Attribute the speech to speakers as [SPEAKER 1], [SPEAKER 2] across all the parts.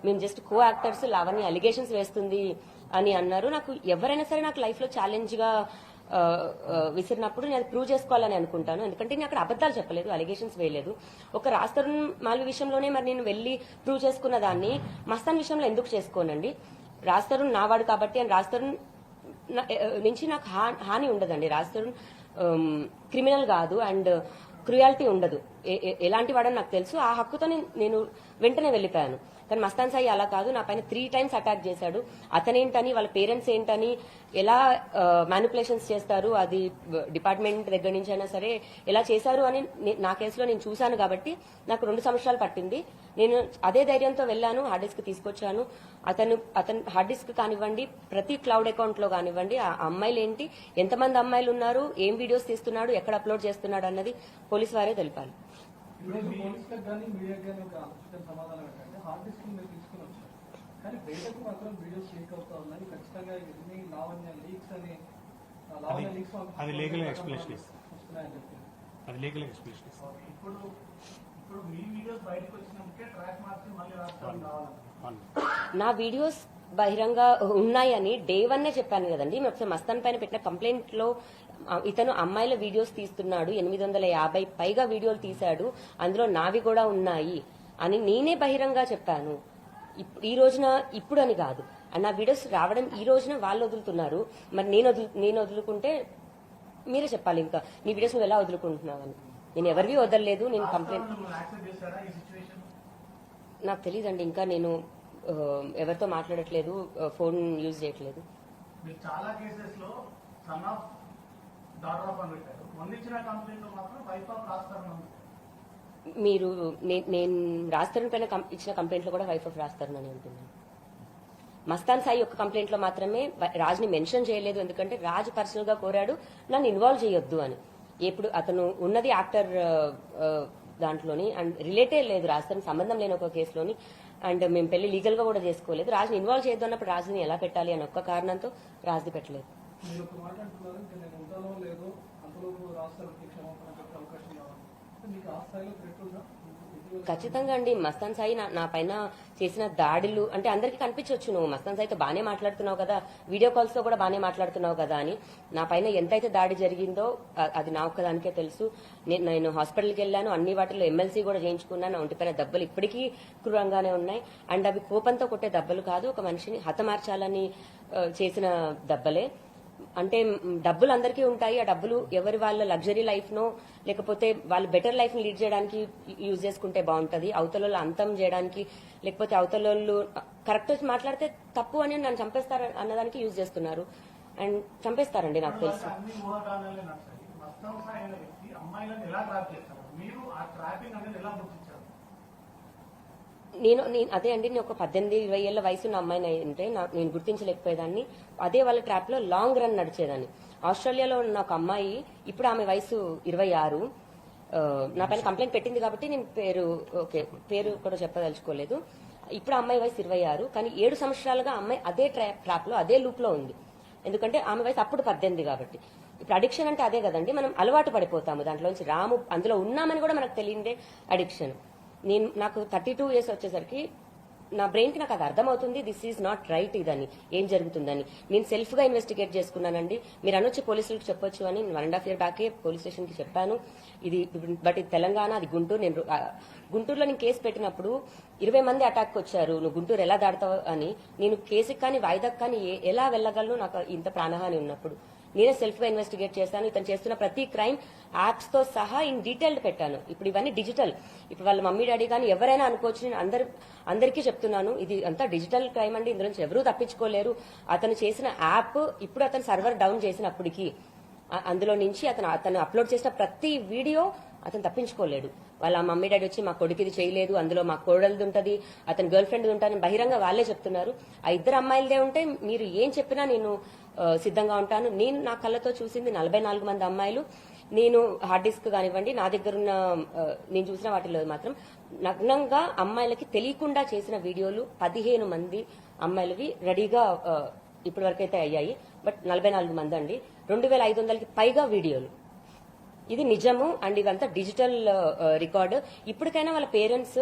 [SPEAKER 1] మేము just co actors, Lavanya allegations వేస్తుంది అని అన్నారు. నాకు ఎవరైనా సరే నాకు లైఫ్ లో ఛాలెంజ్ గా విసిరినప్పుడు నేను ప్రూవ్ చేసుకోవాలని అనుకుంటాను. ఎందుకంటే నేను అక్కడ అబద్దాలు చెప్పలేదు, అలిగేషన్స్ వేయలేదు. ఒక రాజ్ తరుణ్ మాల్వి విషయంలోనే మరి నేను వెళ్ళి ప్రూవ్ చేసుకున్న దాన్ని మస్తాన్ విషయంలో ఎందుకు చేసుకోనండి? రాజ్ తరుణ్ నావాడు కాబట్టి, అని రాజ్ తరుణ్ నుంచి నాకు హాని ఉండదండి. రాజ్ తరుణ్ క్రిమినల్ కాదు అండ్ క్రుయాలిటీ ఉండదు. ఎలాంటి వాడని నాకు తెలుసు. ఆ హక్కుతో నేను వెంటనే వెళ్ళిపోయాను. కానీ మస్తాన్ సాయి అలా కాదు, నా పైన 3 times అటాక్ చేశాడు. అతనేంటని, వాళ్ళ పేరెంట్స్ ఏంటని, ఎలా మ్యానిపులేషన్స్ చేస్తారు, అది డిపార్ట్మెంట్ దగ్గర నుంచి అయినా సరే ఎలా చేశారు అని నా కేసులో నేను చూశాను. కాబట్టి నాకు 2 సంవత్సరాలు పట్టింది. నేను అదే ధైర్యంతో వెళ్ళాను, హార్డ్ డిస్క్ తీసుకొచ్చాను. అతను హార్డ్ డిస్క్ కానివ్వండి, ప్రతి క్లౌడ్ అకౌంట్ లో కానివ్వండి, ఆ అమ్మాయిలు ఏంటి, ఎంతమంది అమ్మాయిలు ఉన్నారు, ఏం వీడియోస్ తీస్తున్నాడు, ఎక్కడ అప్లోడ్ చేస్తున్నాడు అన్నది పోలీసు వారే తెలిపాలి.
[SPEAKER 2] హార్డ్ డిస్క్ మీరు తీసుకుని వచ్చారు, కానీ బయటకు మాత్రం వీడియోస్ లీక్ అవుతా ఉన్నాయి. ఖచ్చితంగా ఇవన్నీ లావణ్య లీక్స్ అని, లావణ్య లీక్స్
[SPEAKER 3] అది లీగల్ ఎక్స్ప్లెనేషన్
[SPEAKER 2] వస్తున్నాయని చెప్పి
[SPEAKER 3] అది లీగల్ ఎక్స్ప్లెనేషన్.
[SPEAKER 2] ఇప్పుడు మీ వీడియోస్ బయటకు వచ్చినందుకే ట్రాక్ మార్చి మళ్ళీ రాష్ట్రం కావాలి.
[SPEAKER 1] నా వీడియోస్ బహిరంగ ఉన్నాయని డే 1 చెప్పాను కదండి. ఒకసారి మస్తాన్ పైన పెట్టిన కంప్లైంట్ లో ఇతను అమ్మాయిల వీడియోస్ తీస్తున్నాడు, 850 పైగా వీడియోలు తీశాడు, అందులో నావి కూడా ఉన్నాయి అని నేనే బహిరంగ చెప్పాను. ఈ రోజున, ఇప్పుడు అని కాదు. నా వీడియోస్ రావడం ఈ రోజున వాళ్ళు వదులుతున్నారు. మరి నేను వదులుకుంటే మీరే చెప్పాలి. ఇంకా నీ వీడియోస్ నువ్వు ఎలా వదులుకుంటున్నావని. నేను ఎవరివి వదలలేదు. నేను కంప్లైంట్ నాకు తెలియదండి. ఇంకా నేను ఎవరితో మాట్లాడట్లేదు, ఫోన్ యూజ్ చేయట్లేదు.
[SPEAKER 2] చాలా కేసెస్ లో సన్ ఆఫ్ డాటర్ ఆఫ్ అని పెట్టారు. మొన్నిచ్చిన కంప్లైంట్ లో మాత్రం వైఫ్ ఆఫ్ రాస్తారు.
[SPEAKER 1] మీరు నేను రాజ్ పైన ఇచ్చిన కంప్లైంట్ లో కూడా వైఫ్ ఆఫ్ రాజ్ తరుణ్ అని అంటున్నాను. మస్తాన్ సాయి యొక్క కంప్లైంట్ లో మాత్రమే రాజ్ ని మెన్షన్ చేయలేదు. ఎందుకంటే రాజ్ పర్సనల్ గా కోరాడు నన్ను ఇన్వాల్వ్ చేయొద్దు అని. ఎప్పుడు అతను ఉన్నది యాక్టర్ దాంట్లోని అండ్ రిలేటే లేదు, రాజ్ తరుణ్ సంబంధం లేని ఒక కేసులోని. అండ్ మేము పెళ్లి లీగల్ గా కూడా చేసుకోలేదు. రాజ్ని ఇన్వాల్వ్ చేయొద్దు అన్నప్పుడు రాజ్ని ఎలా పెట్టాలి అని ఒక్క కారణంతో రాజ్ది పెట్టలేదు. ఖచ్చితంగా అండి. మస్తాన్ సాయి నా పైన చేసిన దాడులు అంటే అందరికీ కనిపించవచ్చు. నువ్వు మస్తాన్ సాయితో బానే మాట్లాడుతున్నావు కదా, వీడియో కాల్స్ తో కూడా బానే మాట్లాడుతున్నావు కదా అని. నా పైన ఎంతైతే దాడి జరిగిందో అది నా ఒక్కదానికే తెలుసు. నేను హాస్పిటల్కి వెళ్ళాను, అన్ని వాటిల్లో ఎమ్మెల్సీ కూడా చేయించుకున్నాను. ఒంటి పైన దెబ్బలు ఇప్పటికీ క్రూరంగానే ఉన్నాయి. అండ్ అవి కోపంతో కొట్టే దెబ్బలు కాదు, ఒక మనిషిని హతమార్చాలని చేసిన దెబ్బలే. అంటే డబ్బులు అందరికీ ఉంటాయి. ఆ డబ్బులు ఎవరి వాళ్ళ లగ్జరీ లైఫ్ నో లేకపోతే వాళ్ళు బెటర్ లైఫ్ ని లీడ్ చేయడానికి యూజ్ చేసుకుంటే బాగుంటది. అవతల అంతం చేయడానికి లేకపోతే అవతల కరెక్ట్ మాట్లాడితే తప్పు అని నన్ను చంపేస్తారు అన్నదానికి యూజ్ చేస్తున్నారు. అండ్ చంపేస్తారండి నాకు తెలుసు. నేను అదే అండి, నేను ఒక 18-20 ఏళ్ల వయసు ఉన్న అమ్మాయిని అంటే నేను గుర్తించలేకపోయేదాన్ని. అదే వాళ్ళ ట్రాప్ లో లాంగ్ రన్ నడిచేదాన్ని. ఆస్ట్రేలియాలో ఉన్న ఒక అమ్మాయి, ఇప్పుడు ఆమె వయసు 26, నా పైన కంప్లైంట్ పెట్టింది కాబట్టి నేను పేరు కూడా చెప్పదలుచుకోలేదు. ఇప్పుడు అమ్మాయి వయసు 26, కానీ 7 సంవత్సరాలుగా అమ్మాయి అదే ట్రాప్ లో అదే లూప్ లో ఉంది. ఎందుకంటే ఆమె వయసు అప్పుడు 18 కాబట్టి. ఇప్పుడు అడిక్షన్ అంటే అదే కదండి, మనం అలవాటు పడిపోతాము దాంట్లోంచి. అందులో ఉన్నామని కూడా మనకు తెలియదే అడిక్షన్. నాకు 32 years వచ్చేసరికి నా బ్రెయిన్ కి నాకు అది అర్థమవుతుంది, దిస్ ఈజ్ నాట్ రైట్, ఇదని ఏం జరుగుతుందని. నేను సెల్ఫ్ గా ఇన్వెస్టిగేట్ చేసుకున్నానండి. మీరు అనొచ్చి పోలీసులకు చెప్పొచ్చు అని 1.5 year బ్యాకే పోలీస్ స్టేషన్ కి చెప్పాను. బట్ ఇది తెలంగాణ, అది గుంటూరు. గుంటూరులో నేను కేసు పెట్టినప్పుడు 20 మంది అటాక్ వచ్చారు, నువ్వు గుంటూరు ఎలా దాడతావు అని. నేను కేసుకి కానీ వాయిదాకి కానీ ఎలా వెళ్ళగలను నాకు ఇంత ప్రాణహాని ఉన్నప్పుడు. నేనే సెల్ఫ్ గా ఇన్వెస్టిగేట్ చేశాను. ఇతను చేస్తున్న ప్రతి క్రైమ్ యాప్స్ తో సహా ఇన్ డీటెయిల్డ్ పెట్టాను. ఇప్పుడు ఇవన్నీ డిజిటల్. ఇప్పుడు వాళ్ళ మమ్మీ డాడీ కానీ ఎవరైనా అనుకోవచ్చు, నేను అందరికీ చెప్తున్నాను, ఇది అంతా డిజిటల్ క్రైమ్ అండి, ఇందులో నుంచి ఎవరూ తప్పించుకోలేరు. అతను చేసిన యాప్ ఇప్పుడు అతను సర్వర్ డౌన్ చేసినప్పటికీ అందులో నుంచి అతను అప్లోడ్ చేసిన ప్రతి వీడియో అతను తప్పించుకోలేడు. వాళ్ళ మమ్మీ డాడీ వచ్చి మా కొడుకు ఇది చేయలేదు, అందులో మా కోడలిది ఉంటుంది, అతని గర్ల్ ఫ్రెండ్ ఉంటుంది, బహిరంగ వాళ్ళే చెప్తున్నారు. ఆ 2 అమ్మాయిలదే ఉంటే మీరు ఏం చెప్పినా నేను సిద్ధంగా ఉంటాను. నేను నా కళ్ళతో చూసింది 44 మంది అమ్మాయిలు. నేను హార్డ్ డిస్క్ కానివ్వండి, నా దగ్గర ఉన్న నేను చూసిన వాటిలో మాత్రం నగ్నంగా అమ్మాయిలకి తెలియకుండా చేసిన వీడియోలు 15 మంది అమ్మాయిలవి రెడీగా ఇప్పటి వరకైతే అయ్యాయి. బట్ 44 మంది అండి, 2500కి పైగా వీడియోలు. ఇది నిజము అండ్ ఇదంతా డిజిటల్ రికార్డు. ఇప్పటికైనా వాళ్ళ పేరెంట్స్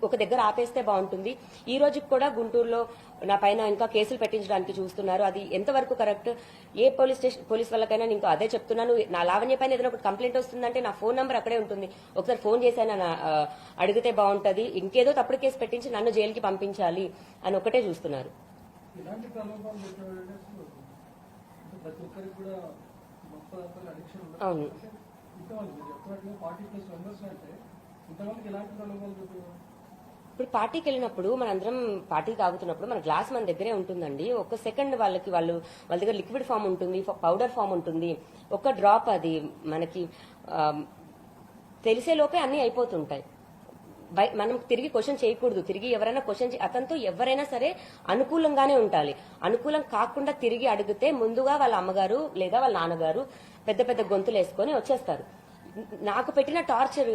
[SPEAKER 1] ఒక దగ్గర ఆపేస్తే బాగుంటుంది. ఈ రోజుకి కూడా గుంటూరులో నా పైన ఇంకా కేసులు పెట్టించడానికి చూస్తున్నారు. అది ఎంతవరకు కరెక్ట్? ఏ పోలీస్ వాళ్ళకైనా నేను అదే చెప్తున్నాను. నా లావణ్య పైన ఏదైనా ఒక కంప్లైంట్ వస్తుందంటే నా ఫోన్ నంబర్ అక్కడే ఉంటుంది. ఒకసారి ఫోన్ చేశాను అడిగితే బాగుంటది. ఇంకేదో తప్పుడు కేసు పెట్టించి నన్ను జైలుకి పంపించాలి అని ఒకటే చూస్తున్నారు.
[SPEAKER 2] ఇలాంటి ప్రలోభాలు పెట్టాలంటే అసలు ప్రతి ఒక్కరికి కూడా మొత్తం అడిక్షన్ ఉండదు.
[SPEAKER 1] అవును.
[SPEAKER 2] ఇంతమంది మీరు చెప్పినట్టుగా 40+ మెంబర్స్ అంటే ఇంతమందికి ఎలాంటి ప్రలోభాలు పెట్టారు?
[SPEAKER 1] ఇప్పుడు పార్టీకి వెళ్ళినప్పుడు మనందరం పార్టీ తాగుతున్నప్పుడు మన గ్లాస్ మన దగ్గరే ఉంటుందండి. ఒక సెకండ్ వాళ్ళ దగ్గర లిక్విడ్ ఫామ్ ఉంటుంది, పౌడర్ ఫామ్ ఉంటుంది. ఒక డ్రాప్ అది మనకి తెలిసే లోపే అన్ని అయిపోతుంటాయి. మనం తిరిగి క్వశ్చన్ చేయకూడదు. తిరిగి ఎవరైనా క్వశ్చన్ అతనితో ఎవరైనా సరే అనుకూలంగానే ఉండాలి. అనుకూలం కాకుండా తిరిగి అడిగితే ముందుగా వాళ్ళ అమ్మగారు లేదా వాళ్ళ నాన్నగారు పెద్ద పెద్ద గొంతులు వేసుకొని వచ్చేస్తారు. నాకు పెట్టిన టార్చర్,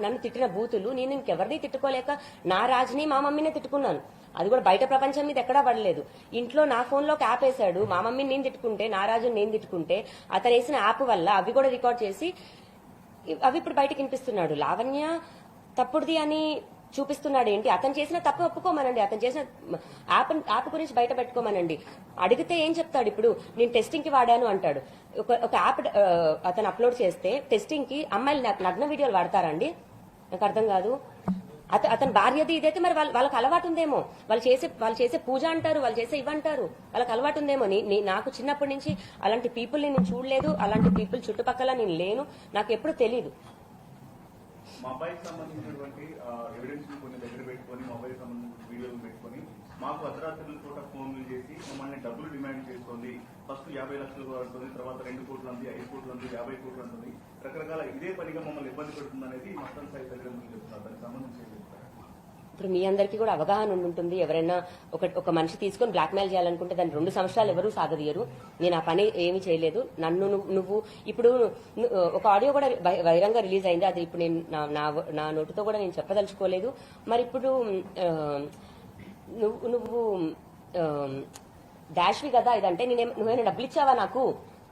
[SPEAKER 1] నన్ను తిట్టిన బూతులు నేను ఇంకెవరిని తిట్టుకోలేక నా రాజుని మా మమ్మీనే తిట్టుకున్నాను. అది కూడా బయట ప్రపంచం మీద ఎక్కడా పడలేదు. ఇంట్లో నా ఫోన్లోకి యాప్ వేశాడు. మా మమ్మీని నేను తిట్టుకుంటే, నా రాజుని నేను తిట్టుకుంటే అతను వేసిన యాప్ వల్ల అవి కూడా రికార్డ్ చేసి అవి ఇప్పుడు బయటకు వినిపిస్తున్నాడు. లావణ్య తప్పుడుది అని చూపిస్తున్నాడు. ఏంటి? అతను చేసిన తప్పు ఒప్పుకోమనండి. అతను చేసిన యాప్ గురించి బయట పెట్టుకోమనండి. అడిగితే ఏం చెప్తాడు? ఇప్పుడు నేను టెస్టింగ్ కి వాడాను అంటాడు. ఒక యాప్ అతను అప్లోడ్ చేస్తే టెస్టింగ్ కి అమ్మాయిలు నగ్న వీడియోలు వాడతారండి? నాకు అర్థం కాదు. అతని భార్యది ఇదైతే మరి వాళ్ళకి అలవాటు ఉందేమో. వాళ్ళు చేసే పూజ అంటారు, వాళ్ళు చేసే ఇవ్వంటారు, వాళ్ళకి అలవాటు ఉందేమో. నాకు చిన్నప్పటి నుంచి అలాంటి పీపుల్ నేను చూడలేదు. అలాంటి పీపుల్ చుట్టుపక్కల నేను లేను. నాకు ఎప్పుడు తెలీదు.
[SPEAKER 4] మా అబ్బాయికి సంబంధించినటువంటి ఎవిడెన్స్ కొన్ని దగ్గర పెట్టుకొని మొబైల్ సంబంధించిన వీడియోలు పెట్టుకొని మాకు అర్ధరాత్రుల పూట ఫోన్లు చేసి మమ్మల్ని డబ్బులు డిమాండ్ చేస్తుంది. ఫస్ట్ 50 లక్షలు అంటుంది, తర్వాత 2 కోట్లు అంది, 5 కోట్లు అంది, 50 కోట్లు అంటుంది. రకరకాల ఇదే పనిగా మమ్మల్ని ఇబ్బంది పెడుతుంది అనేది మస్టన్ సాయి తల్లిదండ్రులు చెప్తున్నారు. దానికి సంబంధించి
[SPEAKER 1] ఇప్పుడు మీ అందరికీ కూడా అవగాహన ఉంటుంది. ఎవరైనా ఒక మనిషి తీసుకొని బ్లాక్మెయిల్ చేయాలనుకుంటే దాన్ని 2 సంవత్సరాలు ఎవరూ సాగదీయరు. నేను ఆ పని ఏమీ చేయలేదు. నువ్వు ఇప్పుడు ఒక ఆడియో కూడా బహిరంగ రిలీజ్ అయింది. అది ఇప్పుడు నేను నా నోటితో కూడా నేను చెప్పదలుచుకోలేదు. మరి ఇప్పుడు నువ్వు డాష్వి కదా ఇదంటే నువ్వేమైనా డబ్బులు ఇచ్చావా నాకు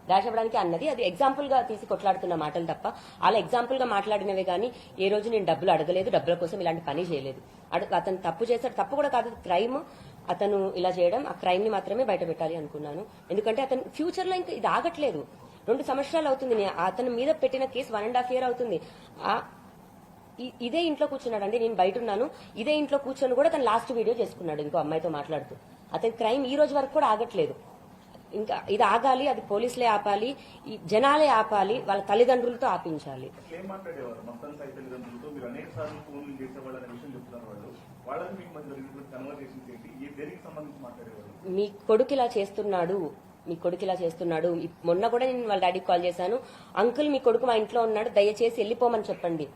[SPEAKER 1] డాష్ ఇవ్వడానికి అన్నది? అది ఎగ్జాంపుల్ గా తీసి కొట్లాడుతున్న మాటలు తప్ప అలా ఎగ్జాంపుల్ గా మాట్లాడినవే గానీ ఏ రోజు నేను డబ్బులు అడగలేదు, డబ్బుల కోసం ఇలాంటి పని చేయలేదు. అతను తప్పు చేశాడు. తప్పు కూడా కాదు, క్రైమ్. అతను ఇలా చేయడం, ఆ క్రైమ్ ని మాత్రమే బయట పెట్టాలి అనుకున్నాను. ఎందుకంటే అతను ఫ్యూచర్ లో ఇంకా ఇది ఆగట్లేదు. 2 సంవత్సరాలు అవుతుంది. అతని మీద పెట్టిన కేసు 1.5 year అవుతుంది. ఇదే ఇంట్లో కూర్చున్నాడండి. నేను బయట ఉన్నాను. ఇదే ఇంట్లో కూర్చొని కూడా తను లాస్ట్ వీడియో చేసుకున్నాడు ఇంకో అమ్మాయితో మాట్లాడుతూ. అతని క్రైమ్ ఈ రోజు వరకు కూడా ఆగట్లేదు. ఇంకా ఇది ఆగాలి. అది పోలీసులే ఆపాలి, ఈ జనాలే ఆపాలి, వాళ్ళ తల్లిదండ్రులతో ఆపించాలి.
[SPEAKER 4] ఏం మాట్లాడేవారు మస్టన్ సాయి తల్లిదండ్రులతో? మీరు అనేక సార్లు ఫోన్లు చేసేవాళ్ళు అనే విషయం చెప్తున్నారు. వాళ్ళకి మీకు మధ్య జరిగినటువంటి కన్వర్సేషన్స్ ఏంటి? ఈ దేనికి సంబంధించి మాట్లాడేవారు?
[SPEAKER 1] మీ కొడుకు ఇలా చేస్తున్నాడు. మొన్న కూడా నేను వాళ్ళ డాడీకి కాల్ చేశాను. అంకుల్, మీ కొడుకు మా ఇంట్లో ఉన్నాడు, దయచేసి వెళ్ళిపోమని చెప్పండి.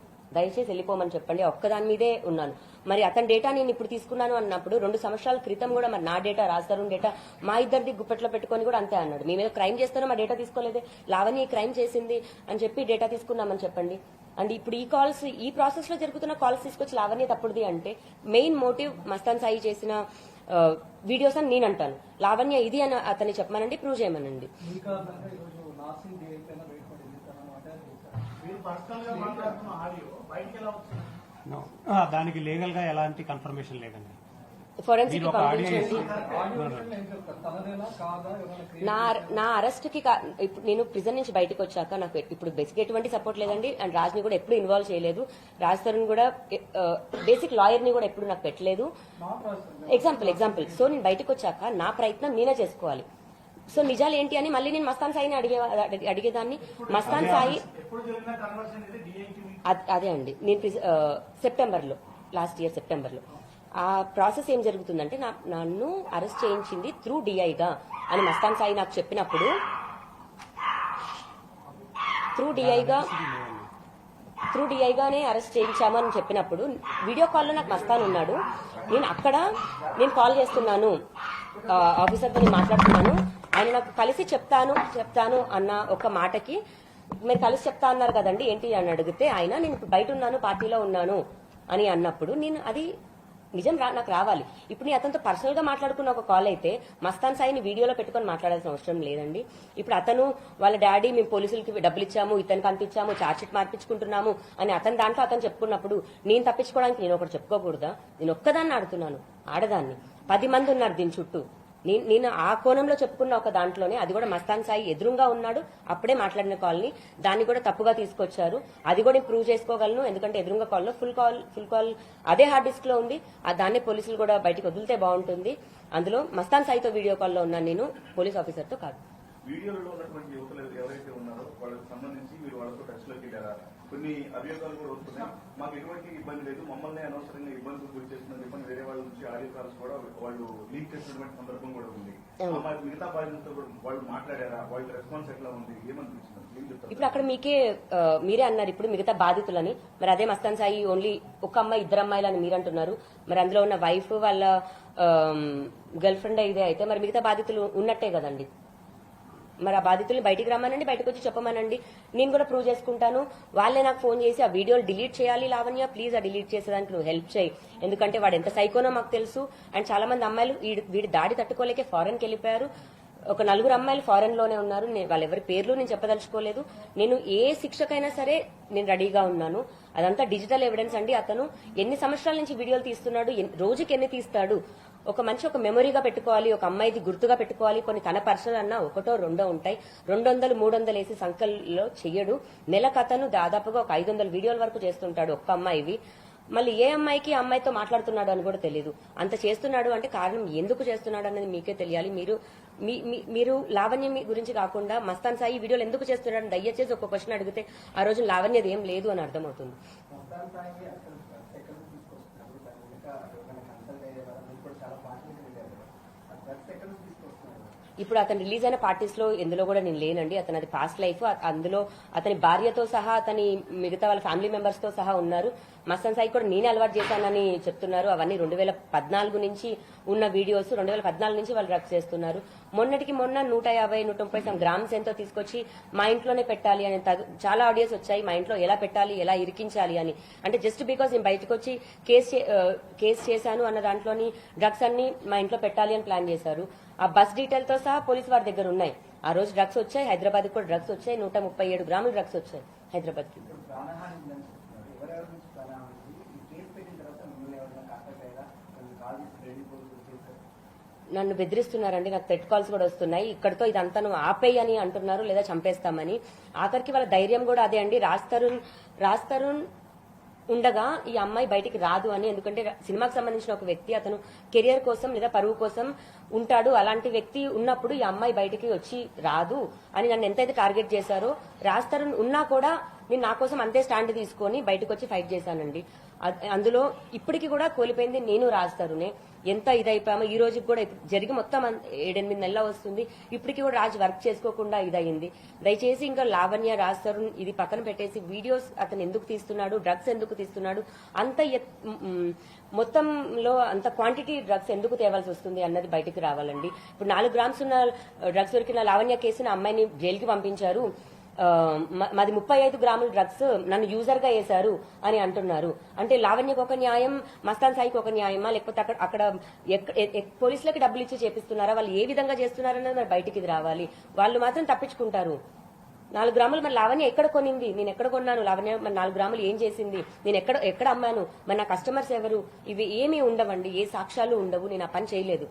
[SPEAKER 1] ఒక్కదాని మీదే ఉన్నాను. మరి అతని డేటా నేను ఇప్పుడు తీసుకున్నాను అన్నప్పుడు 2 సంవత్సరాల క్రితం కూడా మరి నా డేటా, రాజతరుణ్ డేటా మా ఇద్దరిది గుప్పెట్లో పెట్టుకొని కూడా అంతే అన్నాడు. మీ మీద క్రైమ్ చేస్తారో మా డేటా తీసుకోలేదే, లావణ్య క్రైమ్ చేసింది అని చెప్పి డేటా తీసుకున్నామని చెప్పండి. అండ్ ఇప్పుడు ఈ ప్రాసెస్ లో జరుగుతున్న కాల్స్ తీసుకొచ్చి లావణ్య తప్పుడుది అంటే మెయిన్ మోటివ్ మస్తాన్ సాయి చేసిన వీడియోస్ అని నేను అంటాను. లావణ్య ఇది అని అతన్ని చెప్పమనండి, ప్రూవ్ చేయమనండి.
[SPEAKER 3] దానికి లీగల్ గా ఎలాంటి కన్ఫర్మేషన్ లేదండి.
[SPEAKER 1] ఫోరెన్సిక్ పంపించండి. నా అరెస్ట్ కి ఇప్పుడు నేను ప్రిజన్ నుంచి బయటకు వచ్చాక నాకు ఇప్పుడు బేసిక్ ఎటువంటి సపోర్ట్ లేదండి. అండ్ రాజ్ని కూడా ఎప్పుడు ఇన్వాల్వ్ చేయలేదు. రాజ్ తరుణ్ కూడా బేసిక్ లాయర్ ని కూడా ఎప్పుడు నాకు పెట్టలేదు. ఎగ్జాంపుల్. సో నేను బయటకు వచ్చాక నా ప్రయత్నం నేనే చేసుకోవాలి. సో నిజాలు ఏంటి అని మళ్ళీ నేను మస్తాన్ సాయిని అడిగేదాన్ని. మస్తాన్ సాయి అదే అండి, నేను సెప్టెంబర్లో, లాస్ట్ ఇయర్ సెప్టెంబర్లో ఆ ప్రాసెస్ ఏం జరుగుతుందంటే నన్ను అరెస్ట్ చేయించింది త్రూ డిఐగా అని మస్తాన్ సాయి నాకు చెప్పినప్పుడు, త్రూ డిఐగానే అరెస్ట్ చేయించామని చెప్పినప్పుడు వీడియో కాల్లో నాకు మస్తాన్ ఉన్నాడు. నేను కాల్ చేస్తున్నాను, ఆఫీసర్తో మాట్లాడుతున్నాను. ఆయన నాకు కలిసి చెప్తాను అన్న ఒక మాటకి మీరు కలిసి చెప్తా అన్నారు కదండి ఏంటి అని అడిగితే ఆయన నేను బయట ఉన్నాను, పార్టీలో ఉన్నాను అని అన్నప్పుడు నేను అది నిజం నాకు రావాలి. ఇప్పుడు నేను అతనితో పర్సనల్ గా మాట్లాడుకున్న ఒక కాల్ అయితే మస్తాన్ సాయిని వీడియోలో పెట్టుకొని మాట్లాడాల్సిన అవసరం లేదండి. ఇప్పుడు అతను వాళ్ళ డాడీ మేము పోలీసులకి డబ్బులు ఇచ్చాము, ఇతనికి పంపించాము, ఛార్జ్షీట్ మార్పించుకుంటున్నాము అని అతని దాంట్లో అతను చెప్పుకున్నప్పుడు నేను తప్పించుకోవడానికి నేను ఒకటి చెప్పుకోకూడదా? నేను ఒక్కదాన్ని ఆడుతున్నాను, ఆడదాన్ని, 10 మంది ఉన్నారు దీని చుట్టూ. నేను ఆ కోణంలో చెప్పుకున్న ఒక దాంట్లోనే అది కూడా మస్తాన్ సాయి ఎదురుగా ఉన్నాడు, అప్పుడే మాట్లాడిన కాల్ని దాన్ని కూడా తప్పుగా తీసుకొచ్చారు. అది కూడా నేను ప్రూవ్ చేసుకోగలను, ఎందుకంటే ఎదురుగా కాల్లో ఫుల్ కాల్ అదే హార్డ్ డిస్క్ లో ఉంది. దాన్నే పోలీసులు కూడా బయటకు వదిలితే బాగుంటుంది. అందులో మస్తాన్ సాయితో వీడియో కాల్లో ఉన్నాను నేను, పోలీస్ ఆఫీసర్తో కాదు.
[SPEAKER 4] వీడియోలో ఉన్నటువంటి యువకులు ఎవరైతే ఉన్నారో వాళ్ళకి సంబంధించి మీరు వాళ్ళతో టచ్ లోకి వెళ్ళారా? కొన్ని అభియోగాలు కూడా వస్తున్నాయి, మాకు ఎటువంటి ఇబ్బంది లేదు, మమ్మల్ని అనవసరంగా ఇబ్బందులు గురి చేస్తుందని చెప్పని వేరే వాళ్ళ నుంచి ఆడియో కాల్స్ కూడా వాళ్ళు లీక్ చేసినటువంటి సందర్భం కూడా ఉంది. మిగతా బాధ్యతలతో కూడా వాళ్ళు మాట్లాడారా? వాళ్ళ రెస్పాన్స్ ఎట్లా ఉంది, ఏమనిపించింది?
[SPEAKER 1] ఇప్పుడు అక్కడ మీరే అన్నారు ఇప్పుడు మిగతా బాధితులని. మరి అదే మస్తాన్ సాయి ఓన్లీ ఒక అమ్మాయి 2 అమ్మాయిలు అని మీరు అంటున్నారు. మరి అందులో ఉన్న వైఫ్ వాళ్ళ గర్ల్ ఫ్రెండ్ ఇదే అయితే మరి మిగతా బాధితులు ఉన్నట్టే కదండి. మరి ఆ బాధితుల్ని బయటికి రమ్మనండి, బయటకు వచ్చి చెప్పమనండి, నేను కూడా ప్రూవ్ చేసుకుంటాను. వాళ్ళే నాకు ఫోన్ చేసి ఆ వీడియోలు డిలీట్ చేయాలి లావణ్య, ప్లీజ్ ఆ డిలీట్ చేసేదానికి నువ్వు హెల్ప్ చేయి, ఎందుకంటే వాడు ఎంత సైకోనో మాకు తెలుసు. అండ్ చాలా మంది అమ్మాయిలు వీడి దాడి తట్టుకోలేకే ఫారెన్కి వెళ్ళిపోయారు. ఒక 4 అమ్మాయిలు ఫారెన్ లోనే ఉన్నారు. వాళ్ళెవరి పేర్లు నేను చెప్పదలుచుకోలేదు. నేను ఏ శిక్షకైనా సరే నేను రెడీగా ఉన్నాను. అదంతా డిజిటల్ ఎవిడెన్స్ అండి. అతను ఎన్ని సంవత్సరాల నుంచి వీడియోలు తీస్తున్నాడు, రోజుకి ఎన్ని తీస్తాడు, ఒక మనిషి ఒక మెమొరీగా పెట్టుకోవాలి, ఒక అమ్మాయిది గుర్తుగా పెట్టుకోవాలి. కొన్ని తన పర్సనల్ అన్నా 1 2 ఉంటాయి. 200 300 వేసి సంఖ్యలో చెయ్యడు. నెలకు అతను దాదాపుగా ఒక 500 వీడియోల వరకు చేస్తుంటాడు ఒక్క అమ్మాయివి. మళ్ళీ ఏ అమ్మాయికి అమ్మాయితో మాట్లాడుతున్నాడు అని కూడా తెలియదు. అంత చేస్తున్నాడు అంటే కారణం ఎందుకు చేస్తున్నాడు అనేది మీకే తెలియాలి. మీరు లావణ్య గురించి కాకుండా మస్తాన్ సాయి వీడియోలు ఎందుకు చేస్తున్నాడు దయచేసి ఒక క్వశ్చన్ అడిగితే ఆ రోజు లావణ్యది ఏం లేదు అని అర్థమవుతుంది. ఇప్పుడు అతను రిలీజ్ అయిన పార్టీస్ లో ఎందులో కూడా నేను లేనండి. అతను అది పాస్ట్ లైఫ్. అందులో అతని భార్యతో సహా అతని మిగతా వాళ్ళ ఫ్యామిలీ మెంబర్స్ తో సహా ఉన్నారు. మస్తాన్ సాయి కూడా నేనే అలవాటు చేశానని చెప్తున్నారు. అవన్నీ 2014 నుంచి ఉన్న వీడియోస్. 2014 నుంచి వాళ్ళు డ్రగ్స్ చేస్తున్నారు. మొన్నటికి మొన్న 150 130 గ్రామ్స్ ఎంతో తీసుకొచ్చి మా ఇంట్లోనే పెట్టాలి అని చాలా ఆడియోస్ వచ్చాయి. మా ఇంట్లో ఎలా పెట్టాలి, ఎలా ఇరికించాలి అని. అంటే జస్ట్ బికాస్ నేను బయటకు వచ్చి కేసు చేశాను అన్న దాంట్లోని డ్రగ్స్ అన్ని మా ఇంట్లో పెట్టాలి అని ప్లాన్ చేశారు. ఆ బస్ డీటెయిల్ తో సహా పోలీసు వారి దగ్గర ఉన్నాయి. ఆ రోజు డ్రగ్స్ వచ్చాయి, హైదరాబాద్ కూడా డ్రగ్స్ వచ్చాయి, 137 గ్రాములు డ్రగ్స్ వచ్చాయి హైదరాబాద్ కి. నన్ను బెదిరిస్తున్నారండి, నాకు థ్రెట్ కాల్స్ కూడా వస్తున్నాయి. ఇక్కడతో ఇదంతా నువ్వు ఆపేయి అని అంటున్నారు, లేదా చంపేస్తామని. ఆఖరికి వాళ్ళ ధైర్యం కూడా అదే అండి. రాజ్ తరుణ్ ఉండగా ఈ అమ్మాయి బయటికి రాదు అని. ఎందుకంటే సినిమాకి సంబంధించిన ఒక వ్యక్తి అతను కెరియర్ కోసం లేదా పరువు కోసం ఉంటాడు. అలాంటి వ్యక్తి ఉన్నప్పుడు ఈ అమ్మాయి బయటికి వచ్చి రాదు అని నన్ను ఎంతైతే టార్గెట్ చేశారో, రాజ్ తరుణ్ ఉన్నా కూడా నేను నా కోసం అంతే స్టాండ్ తీసుకొని బయటకు వచ్చి ఫైట్ చేశానండి. అందులో ఇప్పటికి కూడా కోల్పోయింది నేను, రాజ్ తరుణే. ఎంత ఇదైపోయామో ఈ రోజుకి కూడా జరిగి మొత్తం 7-8 నెలల వస్తుంది. ఇప్పటికీ కూడా రాజ్ వర్క్ చేసుకోకుండా ఇదయింది. దయచేసి ఇంకా లావణ్య, రాజ్ తరుణ్ ఇది పక్కన పెట్టేసి వీడియోస్ అతను ఎందుకు తీస్తున్నాడు, డ్రగ్స్ ఎందుకు తీస్తున్నాడు, అంత మొత్తంలో అంత క్వాంటిటీ డ్రగ్స్ ఎందుకు తేవాల్సి వస్తుంది అన్నది బయటకు రావాలండి. ఇప్పుడు 4 గ్రామ్స్ ఉన్న డ్రగ్స్ దొరికిన లావణ్య కేసున అమ్మాయిని జైలుకి పంపించారు. మాది 35 గ్రాముల డ్రగ్స్ నన్ను యూజర్ గా వేశారు అని అంటున్నారు. అంటే లావణ్యకు ఒక న్యాయం, మస్తాన్ సాయికి ఒక న్యాయమా, లేకపోతే అక్కడ పోలీసులకి డబ్బులు ఇచ్చి చేపిస్తున్నారా, వాళ్ళు ఏ విధంగా చేస్తున్నారన్నది మరి బయటికి రావాలి. వాళ్ళు మాత్రం తప్పించుకుంటారు. 4 గ్రాములు మరి లావణ్య ఎక్కడ కొనింది, నేను ఎక్కడ కొన్నాను, లావణ్య మరి 4 గ్రాములు ఏం చేసింది, నేను ఎక్కడ అమ్మాను, మరి నా కస్టమర్స్ ఎవరు, ఇవి ఏమీ ఉండవండి. ఏ సాక్ష్యాలు ఉండవు. నేను ఆ పని చేయలేదు.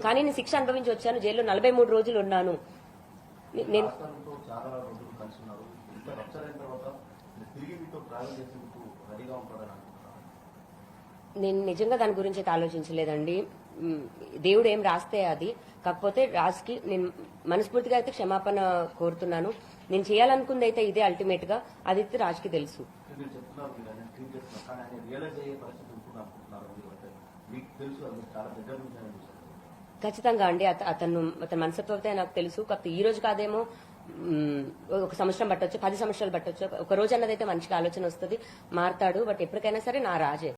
[SPEAKER 1] కానీ నేను శిక్ష అనుభవించి వచ్చాను. జైల్లో 43 రోజులు ఉన్నాను. నేను
[SPEAKER 5] చాలా రోజులు కలిసి ఉన్నారు. ఇంత రప్చర్ అయిన తర్వాత తిరిగి మీతో ట్రావెల్ చేసేందుకు రెడీగా ఉంటారని అనుకుంటున్నాను.
[SPEAKER 1] నేను నిజంగా దాని గురించి అయితే ఆలోచించలేదండి. దేవుడు ఏం రాస్తే అది. కాకపోతే రాజ్కి నేను మనస్ఫూర్తిగా అయితే క్షమాపణ కోరుతున్నాను. నేను చేయాలనుకుంది అయితే ఇదే అల్టిమేట్ గా. అది అయితే రాజ్కి తెలుసు.
[SPEAKER 5] మీరు చెప్తున్నారు, మీరు ఆయన ట్రీట్ చేస్తున్నారు, కానీ ఆయన రియలైజ్ అయ్యే పరిస్థితి ఉంటుంది అనుకుంటున్నారు. మీకు తెలుసు, అది చాలా దగ్గర నుంచి ఆయన చూసారు.
[SPEAKER 1] ఖచ్చితంగా అండి. అతని మనస్తత్వం అయితే నాకు తెలుసు. కాకపోతే ఈ రోజు కాదేమో, 1 సంవత్సరం పట్టొచ్చు, 10 సంవత్సరాలు పట్టొచ్చు. ఒక రోజు అన్నదైతే మనిషికి ఆలోచన వస్తుంది, మారతాడు. బట్ ఎప్పటికైనా సరే నా రాజే.